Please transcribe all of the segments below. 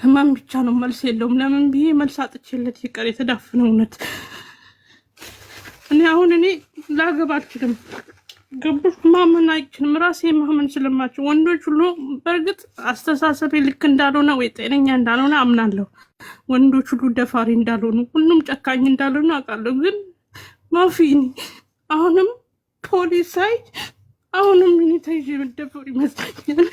ህመም ብቻ ነው መልስ የለውም። ለምን ብዬ መልስ አጥቼለት ይቀር የተዳፈነው እውነት። እኔ ላገባ አልችልም። ገቡሽ? ማመን አይችልም። ራሴ ማመን ስለማቸው ወንዶች ሁሉ በእርግጥ አስተሳሰቤ ልክ እንዳልሆነ ወይ ጤነኛ እንዳልሆነ አምናለሁ። ወንዶች ሁሉ ደፋሪ እንዳልሆኑ፣ ሁሉም ጨካኝ እንዳልሆኑ አውቃለሁ። ግን ማፊ አሁንም ፖሊስ ሳይ አሁንም እኔ ተይዤ መደፈር ይመስለኛል።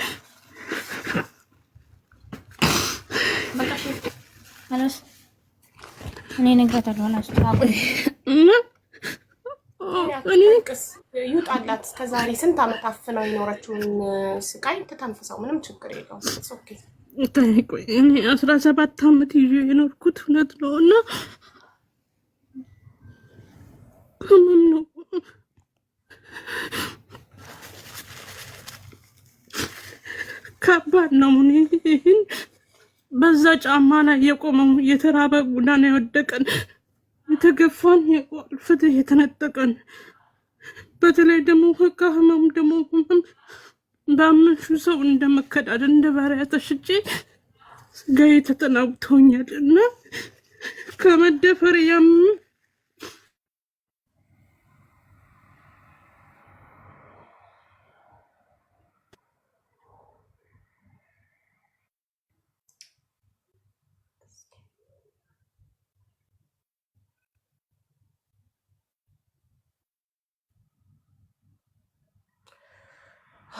እኔ ነግረታለሁ ይውጣላት። እስከዛሬ ስንት ዓመት አፍነው የኖረችውን ስቃይ ትተንፍሰው፣ ምንም ችግር የለውም። እኔ 17 ዓመት ይዤ የኖርኩት እውነት ነው እና ህመም ነው። ከባድ ነው። ይህን በዛ ጫማ ላይ የቆመው የተራበ ጉዳና የወደቀን የተገፋን ፍትህ የተነጠቀን በተለይ ደግሞ ከህመም ደግሞ በአመሹ ሰው እንደመከዳድ እንደ ባሪያ ተሽጬ ስጋዬ ተጠናውተውኛል እና ከመደፈር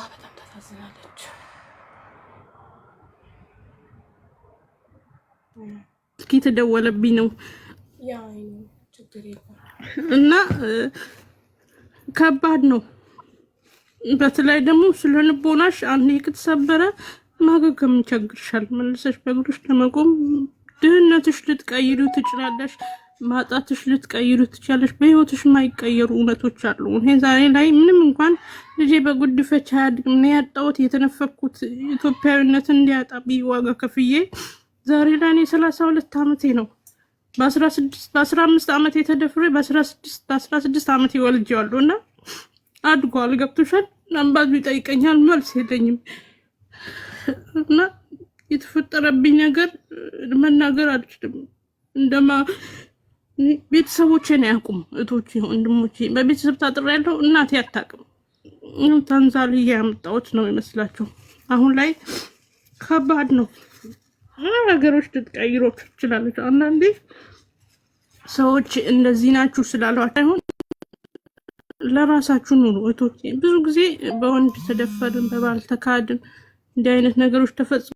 በጣም ታሳዝናለች። እስኪ ተደወለብኝ ነው ችግር የለም እና ከባድ ነው። በተለይ ደግሞ ስለ ልቦናሽ አንዴ ከተሰበረ ማገገም ይቸግርሻል። መልሰሽ በእግርሽ ለመቆም ድህነትሽ ልትቀይሩ ትችላለሽ፣ ማጣትሽ ልትቀይሩ ትችላለሽ። በህይወትሽ የማይቀየሩ እውነቶች አሉ። እኔ ዛሬ ላይ ምንም እንኳን ልጄ በጉድፈቻ ያድግም ነው ያጣሁት የተነፈኩት ኢትዮጵያዊነትን እንዲያጣ ዋጋ ከፍዬ ዛሬ ላይ እኔ 32 ዓመቴ ነው። በ15 ዓመት የተደፍሬ በ16 ዓመት ይወልጄዋለሁ እና አድጓል። ገብቶሻል? አምባዝ ይጠይቀኛል፣ መልስ የለኝም እና የተፈጠረብኝ ነገር መናገር አልችልም። ቤተሰቦቼን አያውቁም፣ እህቶቼ ወንድሞቼ በቤተሰብ ታጥሬ ያለው እናቴ አታውቅም። ታንዛኒያ ያመጣሁት ነው ይመስላቸው። አሁን ላይ ከባድ ነው። ነገሮች ልትቀይሩ ትችላለች። አንዳንዴ ሰዎች እንደዚህ ናችሁ ስላሏት አይሆን ለራሳችሁ ኑሩ እህቶቼ። ብዙ ጊዜ በወንድ ተደፈርን፣ በባል ተካድን፣ እንዲህ አይነት ነገሮች ተፈጽሞ